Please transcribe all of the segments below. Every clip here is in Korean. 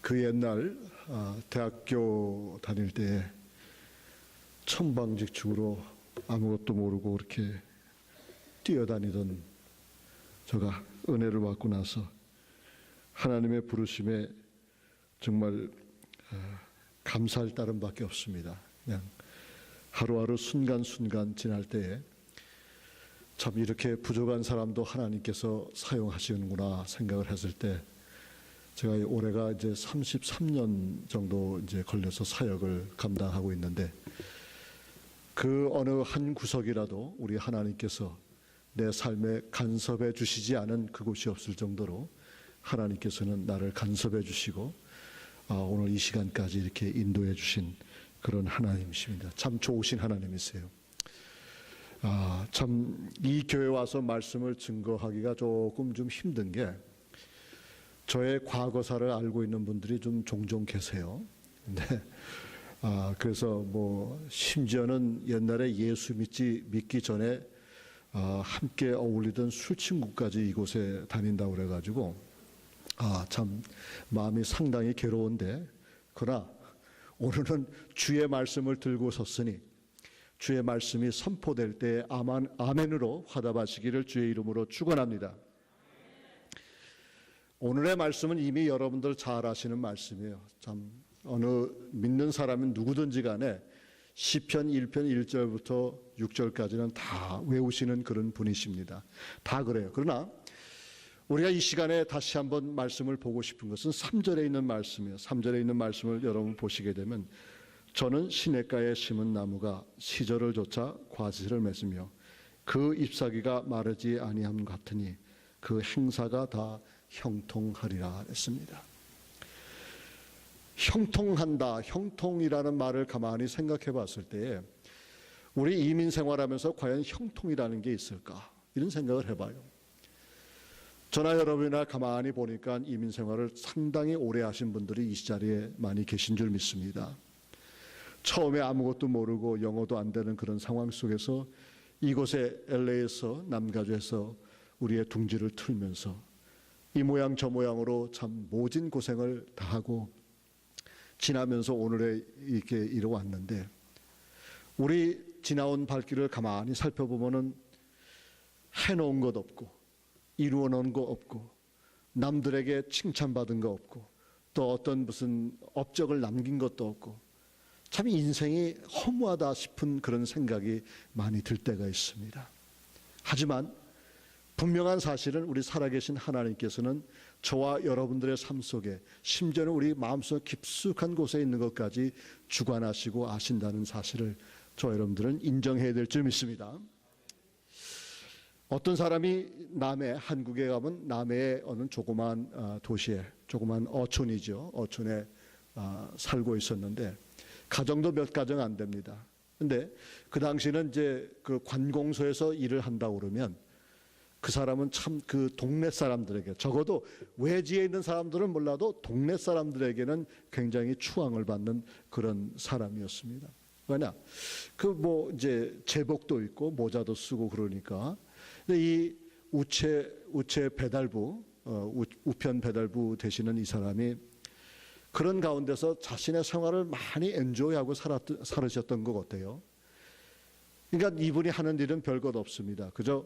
그 옛날 대학교 다닐 때 천방지축으로 아무것도 모르고 그렇게 뛰어다니던 제가 은혜를 받고 나서 하나님의 부르심에 정말 감사할 따름밖에 없습니다. 그냥 하루하루 순간순간 지날 때에 참 이렇게 부족한 사람도 하나님께서 사용하시는구나 생각을 했을 때, 제가 올해가 이제 33년 정도 이제 걸려서 사역을 감당하고 있는데, 그 어느 한 구석이라도 우리 하나님께서 내 삶에 간섭해 주시지 않은 그곳이 없을 정도로 하나님께서는 나를 간섭해 주시고 오늘 이 시간까지 이렇게 인도해 주신 그런 하나님이십니다. 참 좋으신 하나님이세요. 참 이 교회 와서 말씀을 증거하기가 조금 좀 힘든 게, 저의 과거사를 알고 있는 분들이 좀 종종 계세요. 근데 그래서 심지어는 옛날에 예수 믿기 전에 함께 어울리던 술친구까지 이곳에 다닌다고 그래가지고 참 마음이 상당히 괴로운데, 그러나 오늘은 주의 말씀을 들고 섰으니 주의 말씀이 선포될 때 아멘으로 화답하시기를 주의 이름으로 축원합니다. 오늘의 말씀은 이미 여러분들 잘 아시는 말씀이에요. 참 어느 믿는 사람은 누구든지 간에 시편 1편 1절부터 6절까지는 다 외우시는 그런 분이십니다. 다 그래요. 그러나 우리가 이 시간에 다시 한번 말씀을 보고 싶은 것은 3절에 있는 말씀이에요. 3절에 있는 말씀을 여러분 보시게 되면, 저는 시냇가에 심은 나무가 시절을 좇아 과실을 맺으며 그 잎사귀가 마르지 아니함 같으니 그 행사가 다 형통하리라 했습니다. 형통한다, 형통이라는 말을 가만히 생각해 봤을 때에 우리 이민 생활하면서 과연 형통이라는 게 있을까, 이런 생각을 해봐요. 저나 여러분이나 가만히 보니까 이민 생활을 상당히 오래 하신 분들이 이 자리에 많이 계신 줄 믿습니다. 처음에 아무것도 모르고 영어도 안 되는 그런 상황 속에서 이곳에 LA에서 남가주에서 우리의 둥지를 틀면서 이 모양 저 모양으로 참 모진 고생을 다하고 지나면서 오늘에 이렇게 이뤄왔는데, 우리 지나온 발길을 가만히 살펴보면은 해놓은 것 없고 이루어 놓은 거 없고 남들에게 칭찬받은 거 없고 또 어떤 무슨 업적을 남긴 것도 없고, 참 인생이 허무하다 싶은 그런 생각이 많이 들 때가 있습니다. 하지만 분명한 사실은 우리 살아계신 하나님께서는 저와 여러분들의 삶 속에, 심지어는 우리 마음속 깊숙한 곳에 있는 것까지 주관하시고 아신다는 사실을 저와 여러분들은 인정해야 될 줄 믿습니다. 어떤 사람이 한국에 가면 남해의 어느 조그만 도시에, 조그만 어촌이죠, 어촌에 살고 있었는데 가정도 몇 가정 안 됩니다. 근데 그 당시는 이제 그 관공서에서 일을 한다고 그러면 그 사람은 참 그 동네 사람들에게, 적어도 외지에 있는 사람들은 몰라도 동네 사람들에게는 굉장히 추앙을 받는 그런 사람이었습니다. 왜냐? 이제 제복도 있고 모자도 쓰고 그러니까. 근데 이 우체 배달부, 우편 배달부 되시는 이 사람이 그런 가운데서 자신의 생활을 많이 엔조이하고 살으셨던 것 같아요. 그러니까 이분이 하는 일은 별것 없습니다. 그저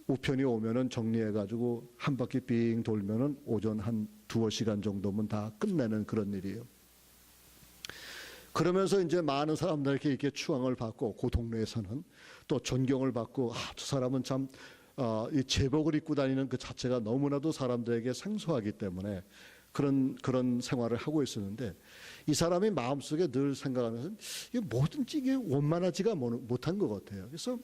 우편이 오면은 정리해가지고 한 바퀴 빙 돌면은 오전 한 2-3시간 정도면 다 끝내는 그런 일이에요. 그러면서 이제 많은 사람들에게 이렇게 추앙을 받고, 그 동네에서는 또 존경을 받고, 저 사람은 참 이 제복을 입고 다니는 그 자체가 너무나도 사람들에게 생소하기 때문에 그런 생활을 하고 있었는데, 이 사람이 마음속에 늘 생각하면서 뭐든지 이게 원만하지가 못한 것 같아요. 그래서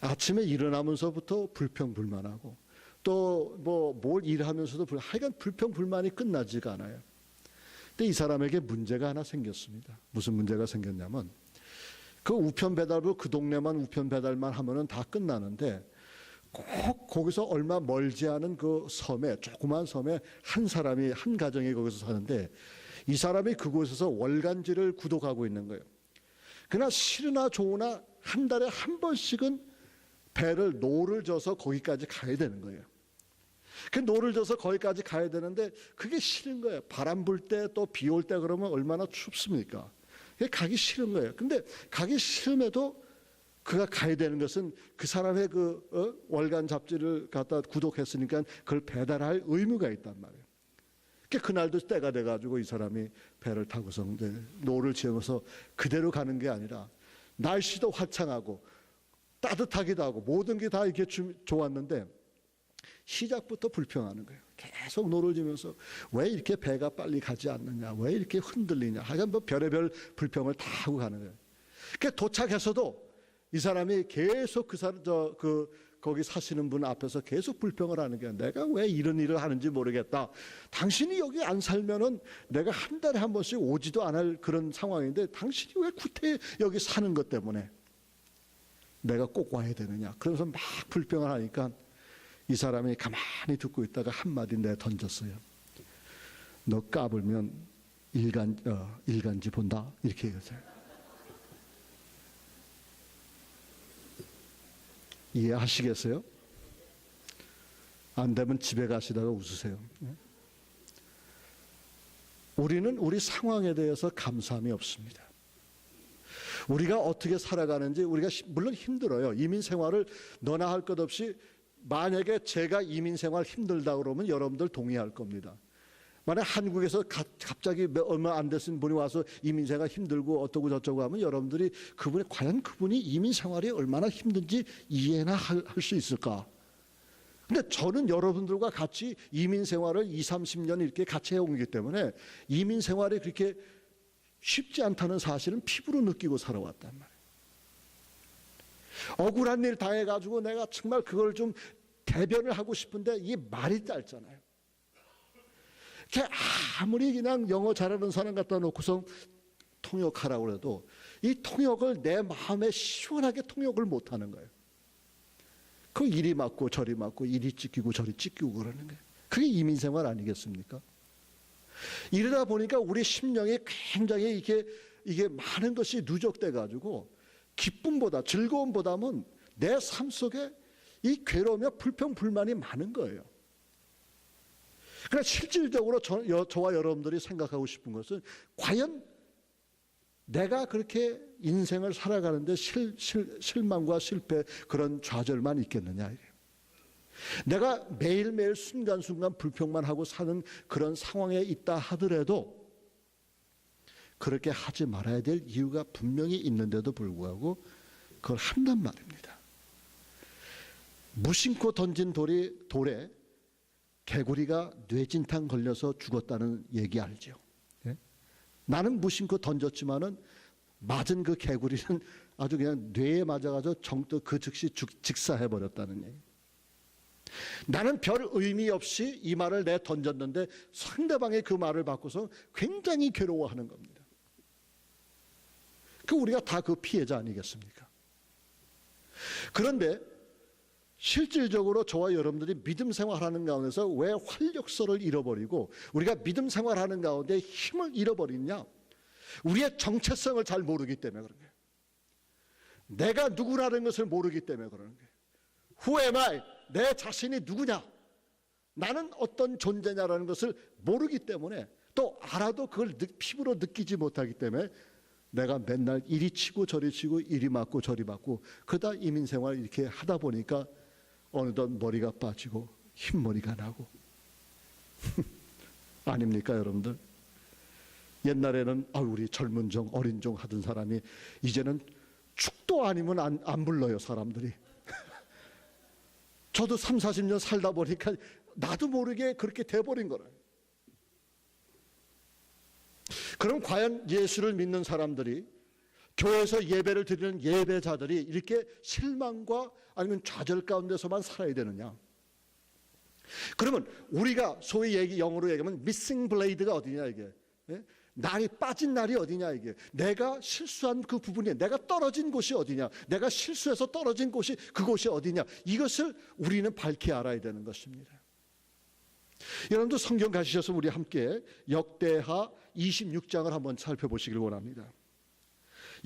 아침에 일어나면서부터 불평불만하고, 또 뭘 일하면서도 하여간 불평불만이 끝나지가 않아요. 근데 이 사람에게 문제가 하나 생겼습니다. 무슨 문제가 생겼냐면, 그 우편 배달부, 그 동네만 우편 배달만 하면은 다 끝나는데, 꼭 거기서 얼마 멀지 않은 그 섬에, 조그만 섬에 한 가정이 거기서 사는데, 이 사람이 그곳에서 월간지를 구독하고 있는 거예요. 그러나 싫으나 좋으나 한 달에 한 번씩은 노를 져서 거기까지 가야 되는 거예요. 그 노를 져서 거기까지 가야 되는데 그게 싫은 거예요. 바람 불 때 또 비 올 때 그러면 얼마나 춥습니까? 그게 가기 싫은 거예요. 근데 가기 싫음에도 그가 가야 되는 것은 그 사람의 월간 잡지를 갖다 구독했으니까 그걸 배달할 의무가 있단 말이에요. 그날도 때가 돼가지고 이 사람이 배를 타고서 노를 지으면서 그대로 가는 게 아니라 날씨도 화창하고 따뜻하기도 하고 모든 게 다 이렇게 좋았는데 시작부터 불평하는 거예요. 계속 노를 지면서 왜 이렇게 배가 빨리 가지 않느냐, 왜 이렇게 흔들리냐, 하여간 뭐 별의별 불평을 다 하고 가는 거예요. 도착해서도 이 사람이 계속 거기 사시는 분 앞에서 계속 불평을 하는 게 내가 왜 이런 일을 하는지 모르겠다. 당신이 여기 안 살면은 내가 한 달에 한 번씩 오지도 않을 그런 상황인데 당신이 왜 구태 여기 사는 것 때문에 내가 꼭 와야 되느냐. 그러면서 막 불평을 하니까 이 사람이 가만히 듣고 있다가 한마디 던졌어요. 너 까불면 일간지 본다. 이렇게 얘기했어요. 이해하시겠어요? 안 되면 집에 가시다가 웃으세요. 우리는 우리 상황에 대해서 감사함이 없습니다. 우리가 어떻게 살아가는지 우리가 물론 힘들어요. 이민 생활을 너나 할 것 없이 만약에 제가 이민 생활 힘들다 그러면 여러분들 동의할 겁니다. 만약 한국에서 갑자기 얼마 안 되신 분이 와서 이민 생활 힘들고 어떠고 저쩌고 하면 여러분들이 과연 그분이 이민 생활이 얼마나 힘든지 이해나 할 수 있을까? 근데 저는 여러분들과 같이 이민 생활을 20-30년 이렇게 같이 해오기 때문에 이민 생활이 그렇게 쉽지 않다는 사실은 피부로 느끼고 살아왔단 말이에요. 억울한 일 당해가지고 내가 정말 그걸 좀 대변을 하고 싶은데 이게 말이 짧잖아요. 아무리 그냥 영어 잘하는 사람 갖다 놓고서 통역하라고 해도 이 통역을 내 마음에 시원하게 통역을 못하는 거예요. 그 이리 맞고 저리 맞고 이리 찢기고 저리 찢기고 그러는 거예요. 그게 이민생활 아니겠습니까? 이러다 보니까 우리 심령이 굉장히 이게 많은 것이 누적돼 가지고 기쁨보다 즐거움보다는 내 삶 속에 이 괴로움과 불평 불만이 많은 거예요. 그러니까 실질적으로 저와 여러분들이 생각하고 싶은 것은 과연 내가 그렇게 인생을 살아가는데 실망과 실패 그런 좌절만 있겠느냐. 내가 매일매일 순간순간 불평만 하고 사는 그런 상황에 있다 하더라도 그렇게 하지 말아야 될 이유가 분명히 있는데도 불구하고 그걸 한단 말입니다. 무심코 던진 돌에 개구리가 뇌진탕 걸려서 죽었다는 얘기 알죠? 예? 나는 무심코 던졌지만은 맞은 그 개구리는 아주 그냥 뇌에 맞아가지고 정도 그 즉시 직사해버렸다는 얘기. 나는 별 의미 없이 이 말을 던졌는데 상대방이 그 말을 받고서 굉장히 괴로워하는 겁니다. 우리가 다 그 피해자 아니겠습니까? 그런데 실질적으로 저와 여러분들이 믿음 생활하는 가운데서 왜 활력소를 잃어버리고 우리가 믿음 생활하는 가운데 힘을 잃어버리냐? 우리의 정체성을 잘 모르기 때문에 그런 거예요. 내가 누구라는 것을 모르기 때문에 그러는 거예요. Who am I? 내 자신이 누구냐? 나는 어떤 존재냐라는 것을 모르기 때문에 또 알아도 그걸 피부로 느끼지 못하기 때문에 내가 맨날 이리 치고 저리 치고 이리 맞고 저리 맞고 그러다 이민생활 이렇게 하다 보니까 어느덧 머리가 빠지고 흰머리가 나고 아닙니까 여러분들? 옛날에는 우리 젊은 종 어린 종 하던 사람이 이제는 축도 아니면 안 불러요 사람들이. 저도 30-40년 살다 보니까 나도 모르게 그렇게 돼버린 거라요. 그럼 과연 예수를 믿는 사람들이 교회에서 예배를 드리는 예배자들이 이렇게 실망과 아니면 좌절 가운데서만 살아야 되느냐? 그러면 우리가 소위 영어로 얘기하면 missing blade가 어디냐 이게? 예? 날이 빠진 날이 어디냐 이게? 내가 실수한 그 부분이 내가 떨어진 곳이 어디냐? 내가 실수해서 떨어진 곳이 그곳이 어디냐? 이것을 우리는 밝히 알아야 되는 것입니다. 여러분도 성경 가시셔서 우리 함께 역대하 26장을 한번 살펴보시길 원합니다.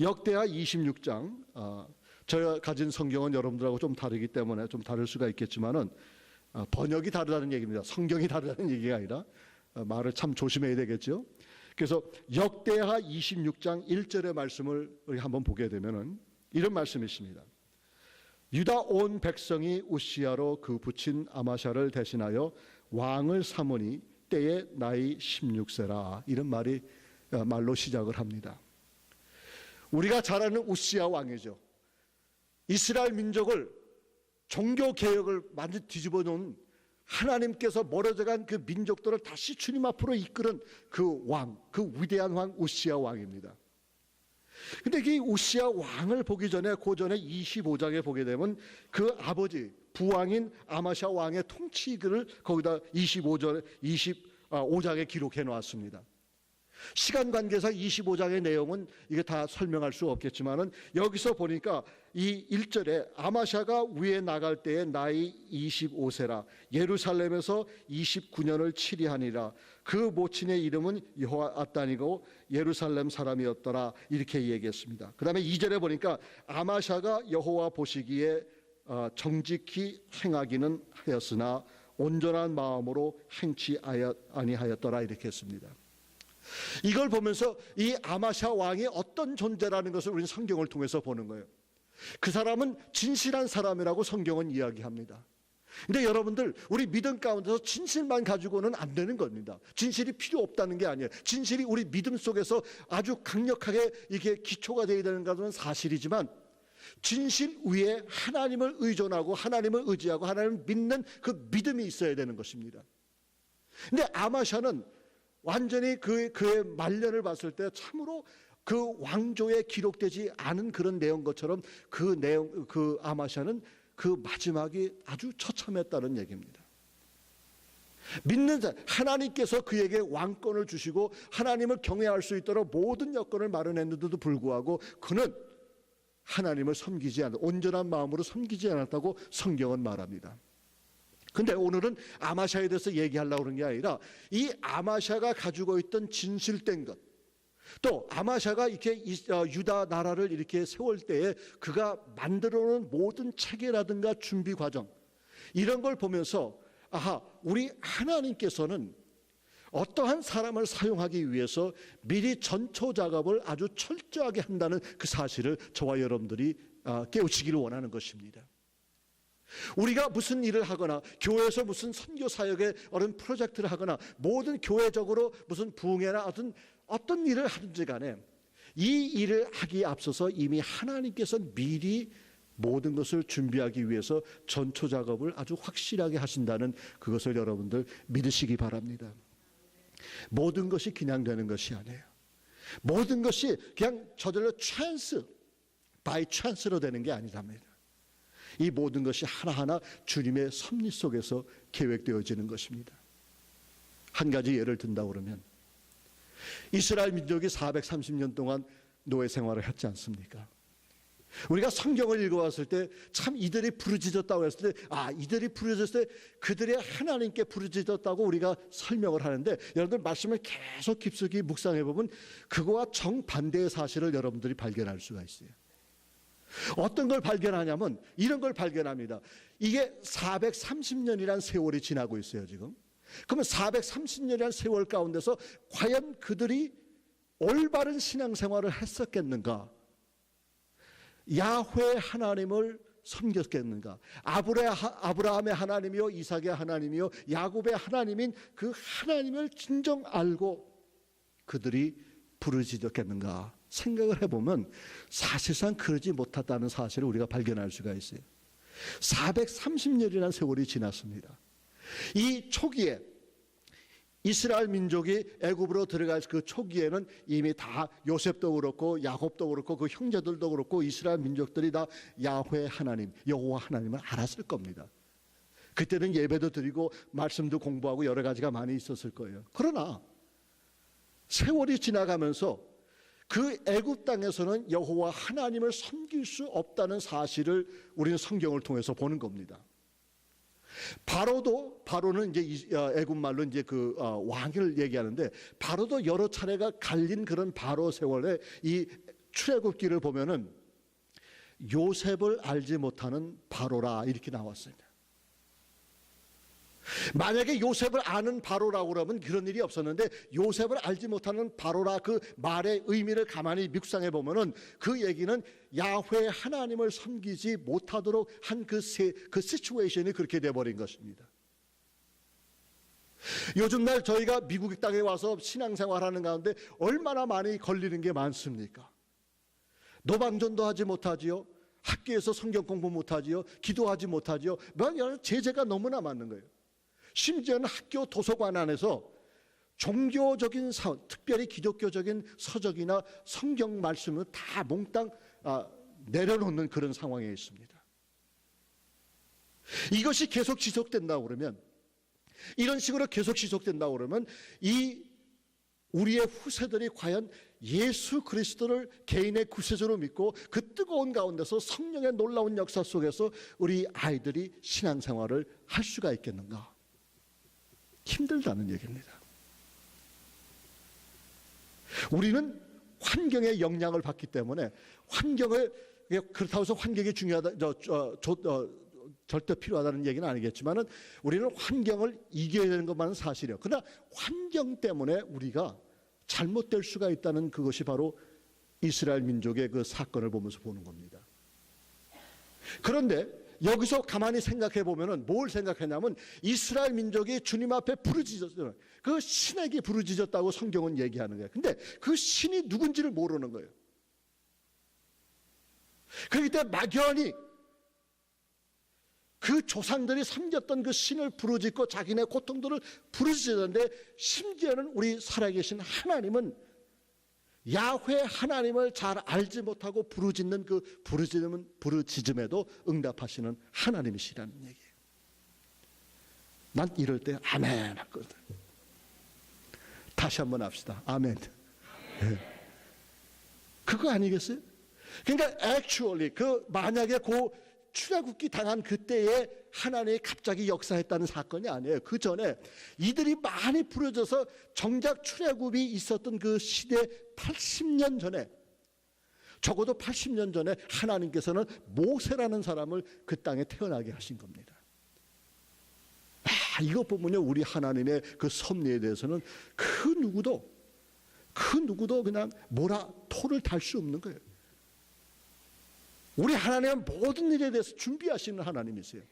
역대하 26장 제가 가진 성경은 여러분들하고 좀 다르기 때문에 좀 다를 수가 있겠지만은 번역이 다르다는 얘기입니다. 성경이 다르다는 얘기가 아니라 말을 참 조심해야 되겠죠. 그래서 역대하 26장 1절의 말씀을 우리 한번 보게 되면은 이런 말씀이 있습니다. 유다 온 백성이 우시야로 그 부친 아마샤를 대신하여 왕을 삼으니 때에 나이 16세라. 이런 말로 시작을 합니다. 우리가 잘 아는 우시야 왕이죠. 이스라엘 민족을 종교 개혁을 완전히 뒤집어 놓은, 하나님께서 멀어져간 그 민족들을 다시 주님 앞으로 이끄는 그 왕, 그 위대한 왕 우시야 왕입니다. 근데 이 우시야 왕을 보기 전에 그 전에 25장에 보게 되면 그 아버지 부왕인 아마샤 왕의 통치를 거기다 25장에 기록해 놓았습니다. 시간 관계상 25장의 내용은 이게 다 설명할 수 없겠지만은 여기서 보니까 이 1절에 아마샤가 위에 나갈 때에 나이 25세라 예루살렘에서 29년을 치리하니라 그 모친의 이름은 여호아단이고 예루살렘 사람이었더라 이렇게 얘기했습니다. 그 다음에 2절에 보니까 아마샤가 여호와 보시기에 정직히 행하기는 하였으나 온전한 마음으로 행치 아니하였더라 이렇게 했습니다. 이걸 보면서 이 아마샤 왕이 어떤 존재라는 것을 우리는 성경을 통해서 보는 거예요. 그 사람은 진실한 사람이라고 성경은 이야기합니다. 근데 여러분들, 우리 믿음 가운데서 진실만 가지고는 안 되는 겁니다. 진실이 필요 없다는 게 아니에요. 진실이 우리 믿음 속에서 아주 강력하게 이게 기초가 되어야 되는 것은 사실이지만, 진실 위에 하나님을 의존하고 하나님을 의지하고 하나님을 믿는 그 믿음이 있어야 되는 것입니다. 근데 아마샤는 완전히 그의 말년을 봤을 때 참으로 그 왕조에 기록되지 않은 그런 내용 것처럼 그 아마샤는 그 마지막이 아주 처참했다는 얘기입니다. 믿는 자, 하나님께서 그에게 왕권을 주시고 하나님을 경외할 수 있도록 모든 여건을 마련했는데도 불구하고 그는 하나님을 섬기지 않았다, 온전한 마음으로 섬기지 않았다고 성경은 말합니다. 근데 오늘은 아마샤에 대해서 얘기하려고 그런 게 아니라 이 아마샤가 가지고 있던 진실된 것, 또 아마샤가 이렇게 유다 나라를 이렇게 세울 때에 그가 만들어 놓은 모든 체계라든가 준비 과정, 이런 걸 보면서 우리 하나님께서는 어떠한 사람을 사용하기 위해서 미리 전초 작업을 아주 철저하게 한다는 그 사실을 저와 여러분들이 깨우치기를 원하는 것입니다. 우리가 무슨 일을 하거나 교회에서 무슨 선교 사역의 어떤 프로젝트를 하거나 모든 교회적으로 무슨 부흥회나 어떤 일을 하든지 간에 이 일을 하기에 앞서서 이미 하나님께서 미리 모든 것을 준비하기 위해서 전초 작업을 아주 확실하게 하신다는 그것을 여러분들 믿으시기 바랍니다. 모든 것이 그냥 되는 것이 아니에요. 모든 것이 그냥 저절로 바이 찬스로 되는 게 아니랍니다. 이 모든 것이 하나하나 주님의 섭리 속에서 계획되어지는 것입니다. 한 가지 예를 든다고 그러면 이스라엘 민족이 430년 동안 노예 생활을 했지 않습니까? 우리가 성경을 읽어왔을 때 참 이들이 부르짖었다고 했을 때 이들이 부르짖었을 때 그들의 하나님께 부르짖었다고 우리가 설명을 하는데, 여러분들 말씀을 계속 깊숙이 묵상해 보면 그거와 정반대의 사실을 여러분들이 발견할 수가 있어요. 어떤 걸 발견하냐면 이런 걸 발견합니다. 이게 430년이라는 세월이 지나고 있어요 지금. 그러면 430년이라는 세월 가운데서 과연 그들이 올바른 신앙생활을 했었겠는가? 야훼 하나님을 섬겼겠는가? 아브라함의 하나님이요 이삭의 하나님이요 야곱의 하나님인 그 하나님을 진정 알고 그들이 부르짖었겠는가 생각을 해보면 사실상 그러지 못했다는 사실을 우리가 발견할 수가 있어요. 430년이라는 세월이 지났습니다. 이 초기에 이스라엘 민족이 애굽으로 들어갈 그 초기에는 이미 다 요셉도 그렇고 야곱도 그렇고 그 형제들도 그렇고 이스라엘 민족들이 다 야훼 하나님, 여호와 하나님을 알았을 겁니다. 그때는 예배도 드리고 말씀도 공부하고 여러 가지가 많이 있었을 거예요. 그러나 세월이 지나가면서 그 애굽 땅에서는 여호와 하나님을 섬길 수 없다는 사실을 우리는 성경을 통해서 보는 겁니다. 바로는 이제 애굽 말로 이제 그 왕을 얘기하는데, 바로도 여러 차례가 갈린 그런 바로 세월에 이 출애굽기를 보면은 요셉을 알지 못하는 바로라 이렇게 나왔습니다. 만약에 요셉을 아는 바로라고 그러면 그런 일이 없었는데, 요셉을 알지 못하는 바로라 그 말의 의미를 가만히 묵상해 보면은 그 얘기는 야훼 하나님을 섬기지 못하도록 한 그 시츄에이션이 그렇게 돼버린 것입니다. 요즘 날 저희가 미국 땅에 와서 신앙생활하는 가운데 얼마나 많이 걸리는 게 많습니까? 노방전도 하지 못하지요. 학교에서 성경 공부 못하지요. 기도하지 못하지요. 제재가 너무나 많은 거예요. 심지어는 학교 도서관 안에서 종교적인 특별히 기독교적인 서적이나 성경 말씀을 다 몽땅 내려놓는 그런 상황에 있습니다. 이것이 계속 지속된다고 그러면, 이런 식으로 계속 지속된다고 그러면 이 우리의 후세들이 과연 예수 그리스도를 개인의 구세주로 믿고 그 뜨거운 가운데서 성령의 놀라운 역사 속에서 우리 아이들이 신앙생활을 할 수가 있겠는가? 힘들다는 얘기입니다. 우리는 환경의 영향을 받기 때문에 환경을, 그렇다고 해서 환경이 중요하다, 절대 필요하다는 얘기는 아니겠지만은 우리는 환경을 이겨야 되는 것만은 사실이에요. 그러나 환경 때문에 우리가 잘못될 수가 있다는 그것이 바로 이스라엘 민족의 그 사건을 보면서 보는 겁니다. 그런데 여기서 가만히 생각해 보면은 뭘 생각했냐면, 이스라엘 민족이 주님 앞에 부르짖었어요. 그 신에게 부르짖었다고 성경은 얘기하는 거예요. 근데 그 신이 누군지를 모르는 거예요. 그렇기 때문에 막연히 그 조상들이 섬겼던 그 신을 부르짖고 자기네 고통들을 부르짖었는데, 심지어는 우리 살아계신 하나님은 야훼 하나님을 잘 알지 못하고 부르짖는 그 부르짖음에도 응답하시는 하나님이시라는 얘기예요. 난 이럴 때 아멘 하거든. 다시 한번 합시다. 아멘. 네. 그거 아니겠어요? 그러니까 actually 만약에 출애굽기 당한 그때에 하나님이 갑자기 역사했다는 사건이 아니에요. 그 전에 이들이 많이 부러져서 정작 출애굽이 있었던 그 시대 80년 전에, 적어도 80년 전에 하나님께서는 모세라는 사람을 그 땅에 태어나게 하신 겁니다. 이것 보면요, 우리 하나님의 그 섭리에 대해서는 그 누구도 그냥 토를 달 수 없는 거예요. 우리 하나님은 모든 일에 대해서 준비하시는 하나님이세요.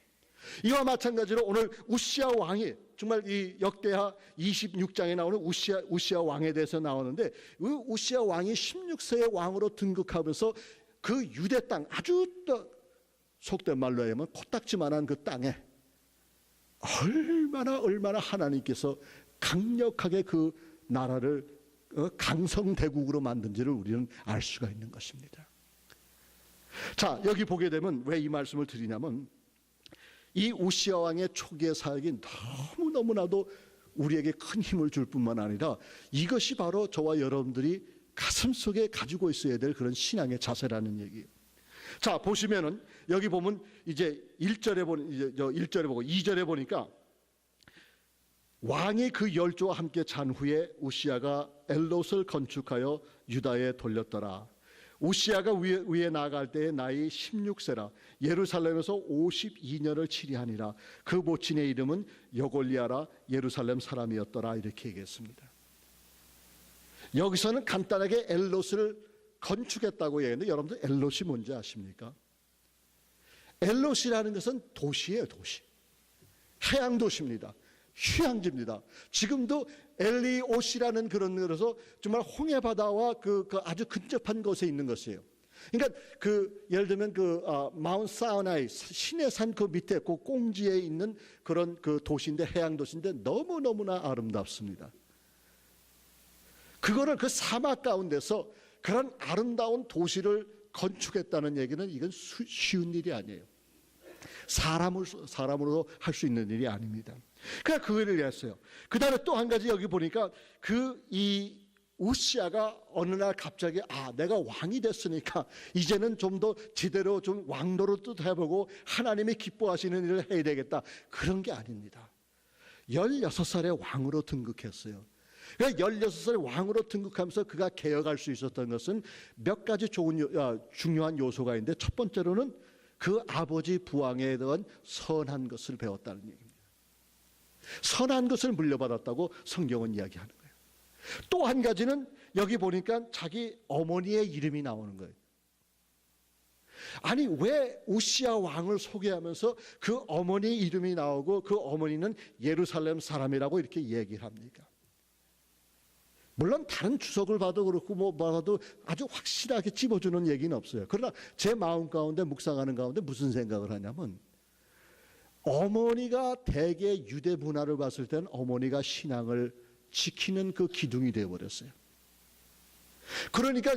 이와 마찬가지로 오늘 우시야 왕이, 정말 이 역대하 26장에 나오는 우시야 왕에 대해서 나오는데, 그 우시야 왕이 16세의 왕으로 등극하면서 그 유대 땅, 아주 속된 말로 하면 코딱지만한 그 땅에 얼마나 하나님께서 강력하게 그 나라를 강성대국으로 만든지를 우리는 알 수가 있는 것입니다. 자, 여기 보게 되면 왜 이 말씀을 드리냐면, 이 우시야 왕의 초기의 사역이 너무나도 우리에게 큰 힘을 줄 뿐만 아니라 이것이 바로 저와 여러분들이 가슴속에 가지고 있어야 될 그런 신앙의 자세라는 얘기예요. 자, 보시면은 여기 보면 이제 1절에 보고 2절에 보니까, 왕이 그 열조와 함께 잔 후에 우시야가 엘롯을 건축하여 유다에 돌렸더라. 우시야가 위에 나아갈 때의 나이 16세라. 예루살렘에서 52년을 치리하니라. 그 모친의 이름은 여골리아라. 예루살렘 사람이었더라. 이렇게 얘기했습니다. 여기서는 간단하게 엘롯을 건축했다고 얘기했는데, 여러분들 엘롯이 뭔지 아십니까? 엘롯이라는 것은 도시예요. 도시. 해양 도시입니다. 휴양지입니다. 지금도 엘리옷이라는 그런 데서 정말 홍해 바다와 그 아주 근접한 곳에 있는 것이에요. 그러니까 예를 들면 마운트 사우나이 신의 산 그 밑에 그 꽁지에 있는 그런 그 도시인데, 해양 도시인데 너무나 아름답습니다. 그거를 그 사막 가운데서 그런 아름다운 도시를 건축했다는 얘기는 이건 쉬운 일이 아니에요. 사람으로 할 수 있는 일이 아닙니다. 그러니까 그거를 했어요. 그 다음에 또 한 가지 여기 보니까 이 우시야가 어느 날 갑자기 내가 왕이 됐으니까 이제는 좀 더 제대로 좀 왕노릇도 해보고 하나님이 기뻐하시는 일을 해야 되겠다. 그런 게 아닙니다. 16살에 왕으로 등극했어요. 16살에 왕으로 등극하면서 그가 개혁할 수 있었던 것은 몇 가지 중요한 요소가 있는데, 첫 번째로는 그 아버지 부왕에 대한 선한 것을 배웠다는 얘기입니다. 선한 것을 물려받았다고 성경은 이야기하는 거예요. 또 한 가지는 여기 보니까 자기 어머니의 이름이 나오는 거예요. 아니 왜 우시야 왕을 소개하면서 그 어머니 이름이 나오고 그 어머니는 예루살렘 사람이라고 이렇게 얘기를 합니까? 물론 다른 주석을 봐도 그렇고 뭐 봐도 아주 확실하게 찝어주는 얘기는 없어요. 그러나 제 마음 가운데 묵상하는 가운데 무슨 생각을 하냐면, 어머니가 대개 유대 문화를 봤을 때는 어머니가 신앙을 지키는 그 기둥이 되어버렸어요. 그러니까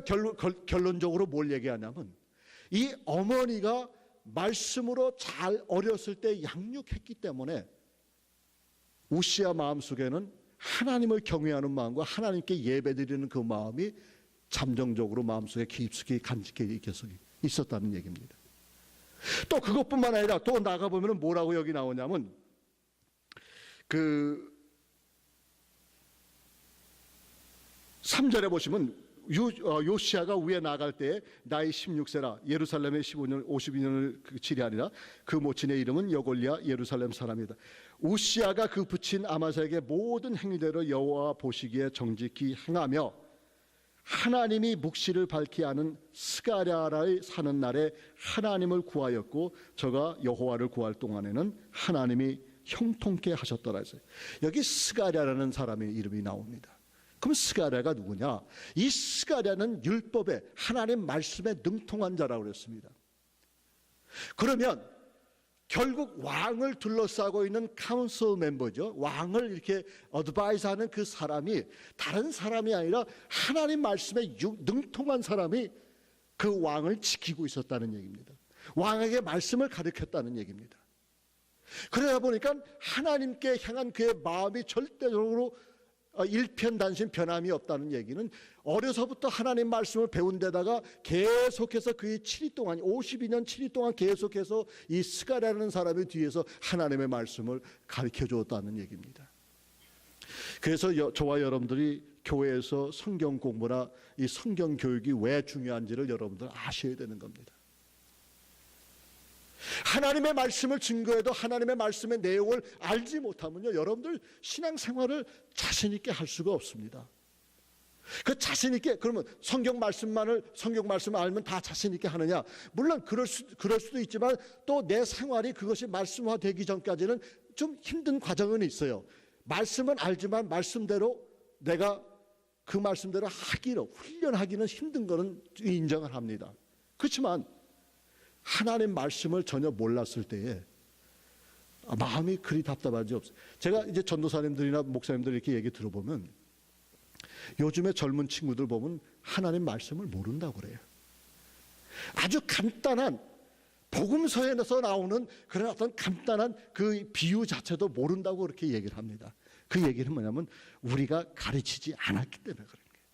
결론적으로 뭘 얘기하냐면, 이 어머니가 말씀으로 잘 어렸을 때 양육했기 때문에 우시야 마음속에는 하나님을 경외하는 마음과 하나님께 예배드리는 그 마음이 잠정적으로 마음속에 깊숙이 간직해 있었다는 얘기입니다. 또 그것뿐만 아니라 또 나가보면 뭐라고 여기 나오냐면, 그 3절에 보시면 요시야가 위에 나갈 때 나이 16세라 예루살렘에 52년을 치리하니라. 그 모친의 이름은 여골리야 예루살렘 사람이다. 우시야가 그 부친 아마사에게 모든 행위대로 여호와 보시기에 정직히 행하며 하나님이 묵시를 밝히 아는 스가랴를 사는 날에 하나님을 구하였고 저가 여호와를 구할 동안에는 하나님이 형통케 하셨더라 했어요. 여기 스가랴라는 사람의 이름이 나옵니다. 그럼 스가랴가 누구냐? 이 스가랴는 율법에 하나님 말씀에 능통한 자라고 그랬습니다. 그러면 결국 왕을 둘러싸고 있는 카운슬 멤버죠. 왕을 이렇게 어드바이스하는 그 사람이 다른 사람이 아니라 하나님 말씀에 능통한 사람이 그 왕을 지키고 있었다는 얘기입니다. 왕에게 말씀을 가르쳤다는 얘기입니다. 그러다 보니까 하나님께 향한 그의 마음이 절대적으로 일편단심 변함이 없다는 얘기는, 어려서부터 하나님 말씀을 배운 데다가 계속해서 그의 7일 동안 52년 7일 동안 계속해서 이 스가랴라는 사람의 뒤에서 하나님의 말씀을 가르쳐 주었다는 얘기입니다. 그래서 저와 여러분들이 교회에서 성경 공부나 이 성경 교육이 왜 중요한지를 여러분들 아셔야 되는 겁니다. 하나님의 말씀을 증거해도 하나님의 말씀의 내용을 알지 못하면요, 여러분들 신앙생활을 자신 있게 할 수가 없습니다. 그 자신 있게, 그러면 성경 말씀을 알면 다 자신 있게 하느냐? 물론 그럴 수도 있지만 또 내 생활이 그것이 말씀화되기 전까지는 좀 힘든 과정은 있어요. 말씀은 알지만 말씀대로 내가 그 말씀대로 훈련하기는 힘든 거는 인정을 합니다. 그렇지만 하나님 말씀을 전혀 몰랐을 때에 마음이 그리 답답하지 없어요. 제가 이제 전도사님들이나 목사님들 이렇게 얘기 들어보면 요즘에 젊은 친구들 보면 하나님 말씀을 모른다고 그래요. 아주 간단한 복음서에서 나오는 그런 어떤 간단한 그 비유 자체도 모른다고 그렇게 얘기를 합니다. 그 얘기는 뭐냐면 우리가 가르치지 않았기 때문에 그런 거예요.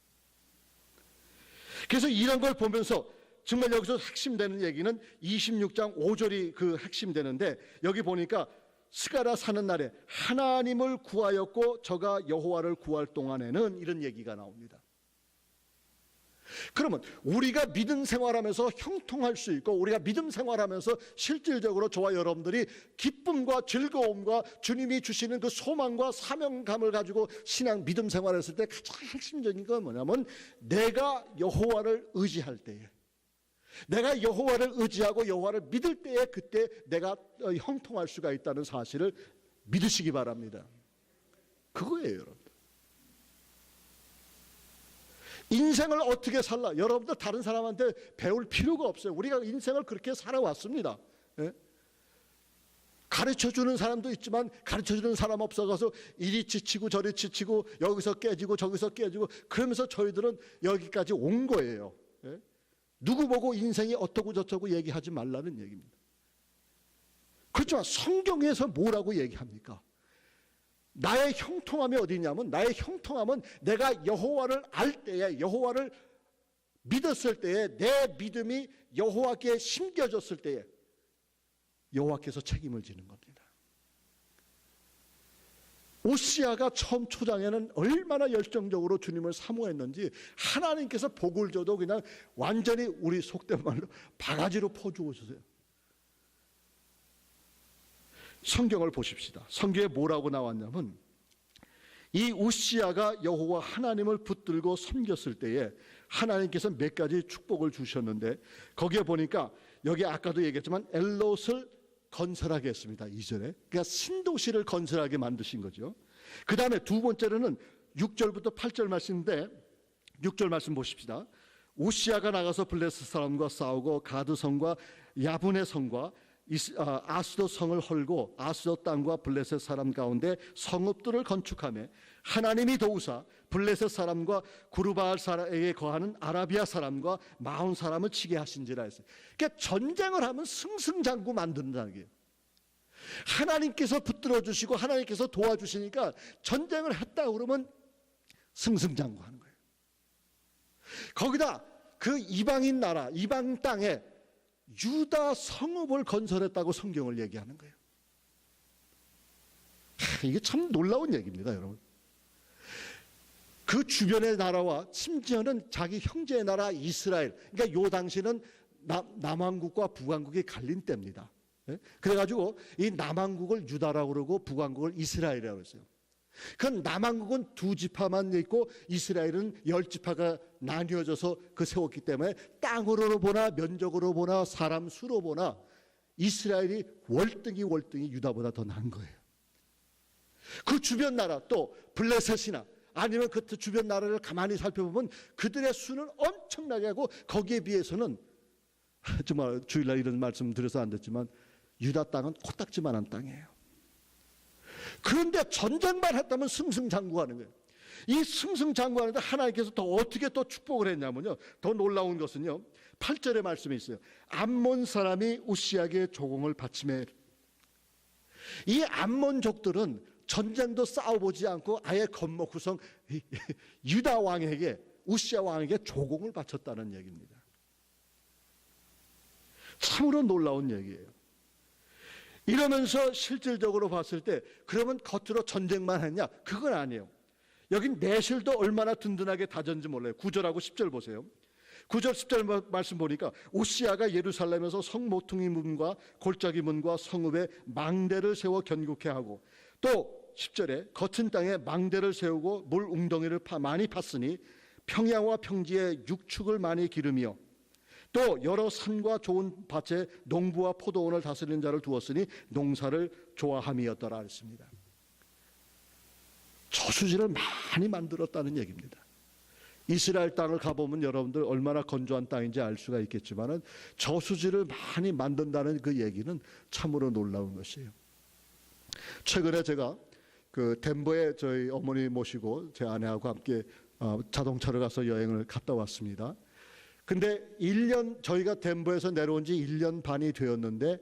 그래서 이런 걸 보면서 정말 여기서 핵심되는 얘기는 26장 5절이 그 핵심되는데, 여기 보니까 스가랴 사는 날에 하나님을 구하였고 저가 여호와를 구할 동안에는 이런 얘기가 나옵니다. 그러면 우리가 믿음 생활하면서 형통할 수 있고, 우리가 믿음 생활하면서 실질적으로 저와 여러분들이 기쁨과 즐거움과 주님이 주시는 그 소망과 사명감을 가지고 신앙 믿음 생활했을 때 가장 핵심적인 건 뭐냐면, 내가 여호와를 의지할 때에, 내가 여호와를 의지하고 여호와를 믿을 때에 그때 내가 형통할 수가 있다는 사실을 믿으시기 바랍니다. 그거예요, 여러분. 인생을 어떻게 살라? 여러분들 다른 사람한테 배울 필요가 없어요. 우리가 인생을 그렇게 살아왔습니다. 예? 가르쳐주는 사람도 있지만 가르쳐주는 사람 없어가서 이리 지치고 저리 지치고 여기서 깨지고 저기서 깨지고 그러면서 저희들은 여기까지 온 거예요. 예? 누구 보고 인생이 어떠고 저쩌고 얘기하지 말라는 얘기입니다. 그렇지만 성경에서 뭐라고 얘기합니까? 나의 형통함이 어디냐면, 나의 형통함은 내가 여호와를 알 때에, 여호와를 믿었을 때에, 내 믿음이 여호와께 심겨졌을 때에 여호와께서 책임을 지는 겁니다. 오시아가 처음 초장에는 얼마나 열정적으로 주님을 사모했는지 하나님께서 복을 줘도 그냥 완전히 우리 속된 말로 바가지로 퍼주고 주세요. 성경을 보십시다. 성경에 뭐라고 나왔냐면 이 우시야가 여호와 하나님을 붙들고 섬겼을 때에 하나님께서 몇 가지 축복을 주셨는데 거기에 보니까 여기 아까도 얘기했지만 엘롯을 건설하게 했습니다. 2절에. 그러니까 신도시를 건설하게 만드신 거죠. 그 다음에 두 번째로는 6절부터 8절 말씀인데 6절 말씀 보십시다. 우시야가 나가서 블레셋 사람과 싸우고 가드성과 야분의 성과 아스돗 성을 헐고 아스돗 땅과 블레셋 사람 가운데 성읍들을 건축하며 하나님이 도우사 블레셋 사람과 구르바알 사람에게 거하는 아라비아 사람과 마온 사람을 치게 하신지라 했어요. 그러니까 전쟁을 하면 승승장구 만든다는 게 하나님께서 붙들어 주시고 하나님께서 도와주시니까 전쟁을 했다 그러면 승승장구하는 거예요. 거기다 그 이방인 나라 이방 땅에 유다 성읍을 건설했다고 성경을 얘기하는 거예요. 이게 참 놀라운 얘기입니다, 여러분. 그 주변의 나라와 심지어는 자기 형제의 나라 이스라엘, 그러니까 요 당시는 남왕국과 북왕국이 갈린 때입니다. 그래가지고 이 남왕국을 유다라고 그러고 북왕국을 이스라엘이라고 했어요. 그 남왕국은 두 지파만 있고 이스라엘은 10지파가 나뉘어져서 그 세웠기 때문에 땅으로 보나 면적으로 보나 사람 수로 보나 이스라엘이 월등히 유다보다 더 나은 거예요. 그 주변 나라 또 블레셋이나 아니면 그 주변 나라를 가만히 살펴보면 그들의 수는 엄청나게 하고 거기에 비해서는 정말 주일날 이런 말씀 드려서 안 됐지만 유다 땅은 코딱지만한 땅이에요. 그런데 전쟁만 했다면 승승장구하는 거예요. 이 승승장구하는데 하나님께서 더 어떻게 또 축복을 했냐면요, 더 놀라운 것은요 8절의 말씀이 있어요. 암몬 사람이 우시야에게 조공을 바치매 이 암몬족들은 전쟁도 싸워보지 않고 아예 겁먹고서 유다 왕에게 우시야 왕에게 조공을 바쳤다는 얘기입니다. 참으로 놀라운 얘기예요. 이러면서 실질적으로 봤을 때 그러면 겉으로 전쟁만 했냐? 그건 아니에요. 여긴 내실도 얼마나 든든하게 다졌는지 몰라요. 9절하고 10절 보세요. 9절 10절 말씀 보니까 우시야가 예루살렘에서 성 모퉁이 문과 골짜기 문과 성읍에 망대를 세워 견고케 하고 또 10절에 거친 땅에 망대를 세우고 물 웅덩이를 많이 팠으니 평야와 평지에 육축을 많이 기르며 또 여러 산과 좋은 밭에 농부와 포도원을 다스리는 자를 두었으니 농사를 좋아함이었더라 했습니다. 저수지를 많이 만들었다는 얘기입니다. 이스라엘 땅을 가보면 여러분들 얼마나 건조한 땅인지 알 수가 있겠지만 저수지를 많이 만든다는 그 얘기는 참으로 놀라운 것이에요. 최근에 제가 그 덴버에 저희 어머니 모시고 제 아내하고 함께 자동차로 가서 여행을 갔다 왔습니다. 근데 1년 저희가 덴버에서 내려온 지 1년 반이 되었는데